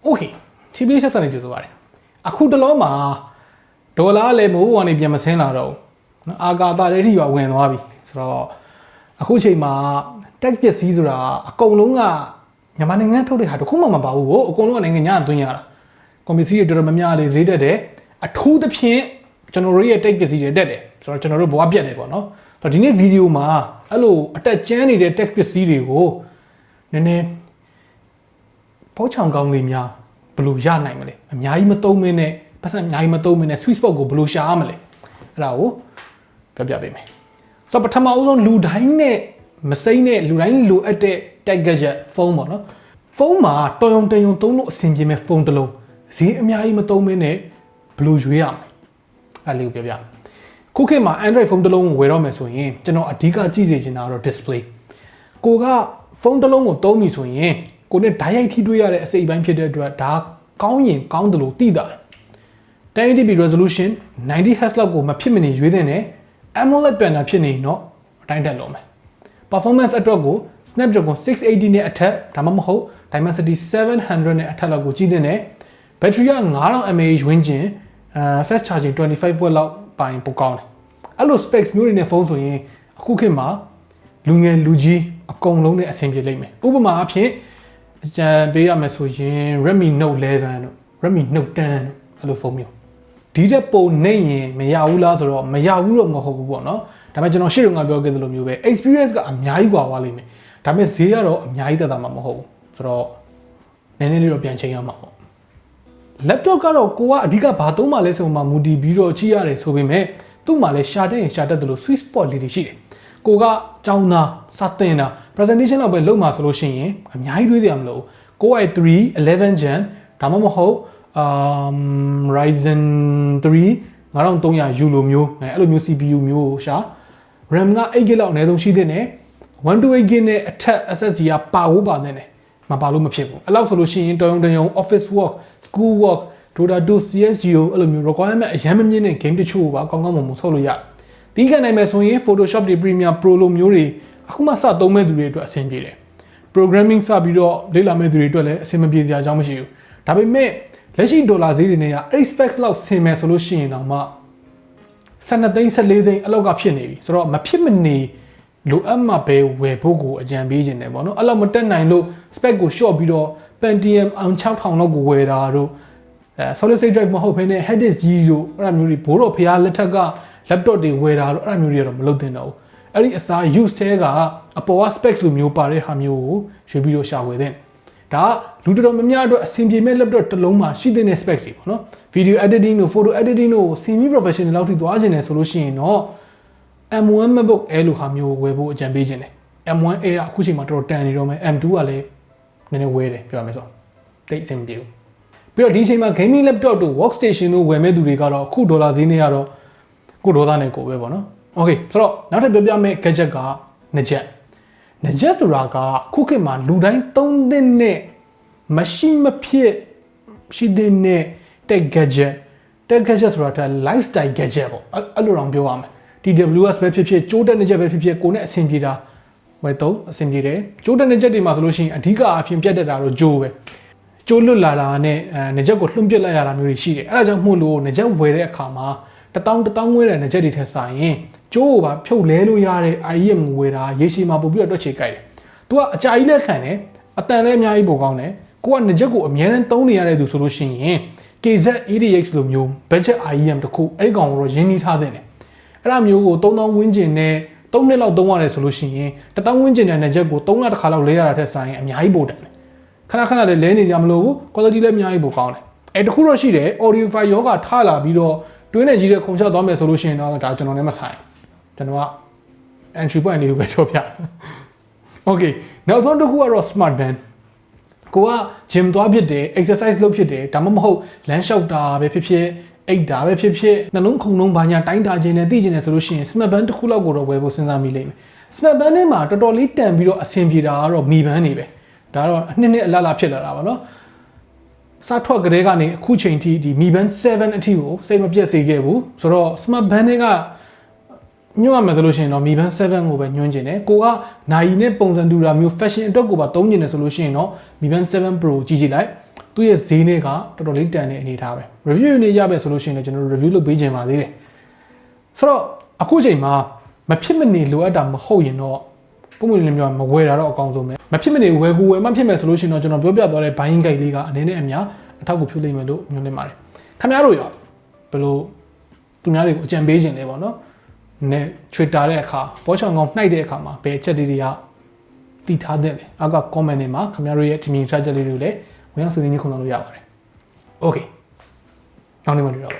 Okay TBH ဆက်နေကြဆိုပါတယ်အခုတလုံးမှာဒေါ်လာလည်းမိုးပေါ်ကနေပြန်မဆင်းလာတော့ဘူးအာကာသတွေထိပါဝင်သွားပြီဆိုတော့အခုချိန်မှာ tech ပစ္စည်းဆိုတာအကုန်လုံးကမြန်မာနိုင်ငံထုတ်တဲ့ဟာတခုမှမပါဘူးအကုန်လုံးကနိုင်ငံညာသွင်းရတာကွန်ပျူတာတွေတော်တော်များများလေးဈေးတက်တယ်အထူးသဖြင့်ကျွန်တော်တို့ရဲ့ tech ပစ္စည်းတွေတက်တယ်ဆိုတော့ကျွန်တော်တို့ဘဝပြတ်တယ်ပေါ့နော်ဆိုတော့ဒီနေ့ဗီဒီယိုမှာအဲ့လိုအတက်ကျန်းနေတဲ့ tech ပစ္စည်းတွေကိုနည်းနည်းပေါ့ချောင်ကောင်းလေးများဘယ်လိုရနိုင်မလဲအများကြီးမသုံးမင်းနဲ့ပတ်စံအများကြီးမသုံးမင်းနဲ့ sweet spot ကိုဘယ်လိုရှာရမလဲအဲ့ဒါကိုပြပေးမယ်ဆိုတော့ပထမအဆုံးလူတိုင်းနဲ့မစိမ့်နဲ့လူတိုင်းလိုအပ်တဲ့ tech gadget ဖုန်းပေါ့နော်ဖုန်းမှာတော်ရုံသုံးလို့အဆင်ပြေမဲ့ဖုန်းတစ်လုံးဈေးအများကြီးမသုံးမင်းနဲ့ဘယ်လိုရွေးရမလဲအဲ့လေးကိုပြခုခေတ်မှာ Android ဖုန်းတစ်လုံးကိုဝယ်တော့မယ်ဆိုရင်ကျွန်တော်အဓိကကြည့်စေချင်တာကတော့ display ကိုကဖုန်းတစ်လုံးကိုသုံးပြီဆိုရင်ကိုနဲ့ဓာတ်ရိုက်ထိတွေ့ရတဲ့အစိတ်အပိုင်းဖြစ်တဲ့အတွက်ဒါကောင်းရင်ကောင်းတယ်လို့သိတာ 1080p resolution 90Hz လောက်ကိုမဖြစ်မနေရွေးတဲ့နဲ့ AMOLED panel ဖြစ်နေရင်တော့အတိုင်းတက်လုံးမယ် performance အတွက်ကို Snapdragon 680နဲ့အထက်ဒါမှမဟုတ် Dimensity 700နဲ့အထက်လောက်ကိုကြည့်တဲ့နဲ့ battery က 5000 mAh ဝန်းကျင်fast charging 25W လောက်ပိုင်ပိုကောင်းတယ်အဲ့လို specs မျိုးတွေနဲ့ဖုန်းဆိုရင်အခုခေတ်မှာလူငယ်လူကြီးအကုန်လုံးနဲ့အဆင်ပြေလိမ့်မယ်ဥပမာအဖြစ်အကြံပေးရမယ်ဆိုရင် Redmi Note 11တို့ Redmi Note 10တို့အဲ့လိုဖုန်းမျိုးဒီတက်ပုံနေရင်မရဘူးလားဆိုတော့မရဘူးတော့မဟုတ်ဘူးပေါ့နော်ဒါပေမဲ့ကျွန်တော်ရှေ့တုန်းကပြောခဲ့သလိုမျိုးပဲ experience ကအများကြီးกว่าသွားလိမ့်မယ်ဒါပေမဲ့ဈေးကတော့အများကြီးသက်သာမှာမဟုတ်ဘူးဆိုတော့နည်းနည်းလေးတော့ပြန်ချိန်ရမှာပေါ့ laptop ကတော့ကိုကအဓိကဘာသုံးမှလဲဆိုမှမူတည်ပြီးတော့ကြည့်ရတယ်ဆိုပေမဲ့သူ့မှာလည်းရှာတဲ့ရင်ရှာတတ်တယ်လို့ sweet spot လေးတွေရှိတယ်ကိုကကြောင်းသားစတင်တာ presentation လောက်ပဲလုပ်မှာဆိုလို့ရှိရင်အများကြီးတွေးကြရမလို့ကိုက3 11 gen ဒါမှမဟုတ်Ryzen 3 5300U လိုမျိုးအဲ့လိုမျိုး CPU မျိုးရှာ RAM က 8GB လောက်အနည်းဆုံးရှိတဲ့နဲ့ 128GB နဲ့အထက် SSD ကပါဖို့ပါတဲ့နဲ့မပါလို့မဖြစ်ဘူးအဲ့လောက်ဆိုလို့ရှိရင်တော်ရုံ office work school work Dota 2 CSGO အဲ့လိုမျိုး requirement အရင်မမြင့်တဲ့ game တချို့ကိုပါကောင်းကောင်းမွန်မွန်ဆော့လို့ရဒီခံနိုင်မယ်ဆိုရင် Photoshop တွေ Premiere Pro လိုမျိုးတွေအခုမှစသုံးမဲ့သူတွေအတွက်အဆင်ပြေတယ် programming စပြီးတော့လေ့လာမဲ့သူတွေအတွက်လည်းအဆင်မပြေစရာအကြောင်းမရှိဘူးဒါပေမဲ့လက်ရှိဒေါ်လာဈေးတွေနဲ့က specs လောက်ဆင်မယ်ဆိုလို့ရှိရင်တော့မှ12သိန်း14သိန်းအလောက်ကဖြစ်နေပြီဆိုတော့မဖြစ်မနေလိုအပ်မှပဲဝယ်ဖို့ကိုအကြံပေးခြင်းတယ်ပေါ့နော်အဲ့လောက်မတက်နိုင်လို့ spec ကို short ပြီးတော့ Pentium i6000 လောက်ကိုဝယ်တာတို့solid state drive မဟုတ်ဘဲနဲ့ head disk ကြီးတို့အဲ့ဒါမျိုးတွေဘိုးတော်ဖျားလက်ထက်က laptop တွေဝယ်တာတို့အဲ့ဒါမျိုးတွေတော့မလုပ်သင့်တော့ဘူးအဲ့ဒီအစား use တဲကအပေါ်က specs လိုမျိုးပါတဲ့ဟာမျိုးကိုရွေးပြီးတော့ရှာဝယ်သင့်ဒါလူတော်များများအတွက်အဆင်ပြေမဲ့ laptop တစ်လုံးမှာရှိတဲ့ specs တွေပေါ့နော် video editing တို့ photo editing တို့ semi professional လောက်ထိသွားခြင်းတယ်ဆိုလို့ရှိရင်တော့ M1 MacBook Air လိုဟာမျိုးဝယ်ဖို့အကြံပေးခြင်းတယ် M1 Air အခုချိန်မှာတော်တော်တန်နေတော့မယ် M2 ကလည်းနည်းနည်းဝယ်တယ်ပြောရမယ်ဆိုတိတ်အဆင်မပြေဘူးပြီးတော့ဒီချိန်မှာ gaming laptop တို့ workstation တို့ဝယ်မဲ့သူတွေကတော့အခုဒေါ်လာဈေးနဲ့ကတော့ကိုဒေါသနဲ့ကိုပဲပေါ့နော် okay ဆိုတော့နောက်ထပ်ပြောပြမယ့် gadget ကနကြက်ဆိုတာကခုခေတ်မှာလူတိုင်းသုံးတဲ့နဲ့မရှိမဖြစ်ရှိတဲ့နဲ့ tech gadget ဆိုတာက lifestyle gadget ပေါ့အဲ့လိုတော့ပြောရမယ် TWS ပဲဖြစ်ဖြစ်ကြိုးတက်နေချက်ပဲဖြစ်ဖြစ်ကိုနဲ့အဆင်ပြေတာဝယ်သုံးအဆင်ပြေတယ်ကြိုးတက်နေချက်တွေမှာဆိုလို့ရှိရင်အဓိကအဖြစ်ပြတ်တက်တာတော့ကြိုးပဲကြိုးလွတ်လာတာနဲ့နေချက်ကိုလွှင့်ပစ်လိုက်ရတာမျိုးတွေရှိတယ်အဲ့ဒါကြောင့်မို့လို့နေချက်ဝယ်တဲ့အခါမှာ1000ဝယ်တဲ့နေချက်တွေထက်ဆိုင်ရင်ကျိုးကိုပါဖြုတ်လဲလို့ရတဲ့ IEM ဝယ်တာရေရှည်မှာပို့ပြီးတော့တွက်ချေကြိုက်တယ်။ तू ကအကြာကြီးလက်ခံတယ်အတန်လည်းအများကြီးပိုကောင်းတယ်။ကိုကနေချက်ကိုအများနဲ့သုံးနေရတဲ့သူဆိုလို့ရှိရင် KZ ADX လိုမျိုး budget IEM တခုအဲ့ဒီကောင်ကိုတော့ရင်းနှီးထားတဲ့တယ်။အဲ့ဒါမျိုးကို3000ဝန်းကျင်နဲ့3နှစ်လောက်သုံးရတယ်ဆိုလို့ရှိရင်1000ဝန်းကျင်တဲ့နေချက်ကို3လတစ်ခါလောက်လဲရတာထက်ဆိုင်ရင်အများကြီးပိုတန်တယ်။ခဏလည်းလဲနေကြမလို့ quality လည်းအများကြီးပိုကောင်းတယ်။အဲ့တခုတော့ရှိတယ် audio file ယောဂထလာပြီးတော့တွင်းနဲ့ကြီးတဲ့ခုံချသွားမယ်ဆိုလို့ရှိရင်တော့ဒါကျွန်တော်လည်းမဆိုင်ကျွန်တော်က entry point လေးကိုပဲပြောပြ okay နောက်ဆုံးတစ်ခုကတော့ smart band ကိုက gym သွားဖြစ်တယ် exercise လုပ်ဖြစ်တယ်ဒါမှမဟုတ်လမ်းလျှောက်တာပဲဖြစ်ဖြစ်အိတ်တာပဲဖြစ်ဖြစ်နှလုံးခုန်လုံးဘာညာတိုင်းတာခြင်းနဲ့သိခြင်းနဲ့ဆိုလို့ရှိရင် smart band တစ်ခုလောက်ကိုတော့ဝယ်ဖို့စဉ်းစားမိလိမ့်မယ် smart band နဲ့မှာတော်တော်လေးတန်ပြီးတော့အဆင်ပြေတာကတော့မီဘန်းနေပဲဒါကတော့အနှစ်အလားဖြစ်လာတာပါเนาะစားထွက်ကလေးကနေအခုချိန်ထိဒီ Mi Band 7 အထိကိုစိတ်မပြတ်စေခဲ့ဘူးဆိုတော့ Smart Band ကညွှန်ရမယ်ဆိုလို့ရှိရင်တော့ Mi Band 7 ကိုပဲညွှန်ကျင်တယ်ကိုကနိုင်နဲ့ပုံစံတူတာမျိုး fashion အတွက်ကိုပါသုံးကျင်တယ်ဆိုလို့ရှိရင်တော့ Mi Band 7 Pro ကြည့်လိုက် သူ့ရဲ့ဈေးနဲ့ကတော်တော်လေးတန်တဲ့အနေထားပဲ review နေရပဲဆိုလို့ရှိရင်လည်းကျွန်တော်တို့ review လုပ်ပေးခြင်းပါသေးတယ်ဆိုတော့အခုချိန်မှာမဖြစ်မနေလိုအပ်တာမဟုတ်ရင်တော့ပုံမှန်လည်းပြောမဝယ်တာတော့အကောင်းဆုံးပဲမဖြစ်မနေဝယ်မှဖြစ်မယ်ဆိုလို့ရှိရင်တော့ကျွန်တော်ပြောပြသွားတဲ့ buying guide လေးကအနေနဲ့အများအထောက်အကူပြုလိမ့်မယ်လို့ညွှန်လင့်ပါတယ်ခင်ဗျားတို့ရောဘယ်လိုသူများတွေကိုအကြံပေးခြင်းလဲပေါ့နော်နဲ့ Twitter တဲ့အခါဘောချောင်ကောင်းနှိုက်တဲ့အခါမှာဘယ်အချက်တွေကတည်ထားတဲ့လဲအောက်က comment တွေမှာခင်ဗျားတို့ရဲ့ထင်မြင်ချက်လေးတွေကိုလည်းဝင်ရောက်ဆွေးနွေးခုံလို့ရပါတယ် Okay နောက်နေ့မှတွေ့တော့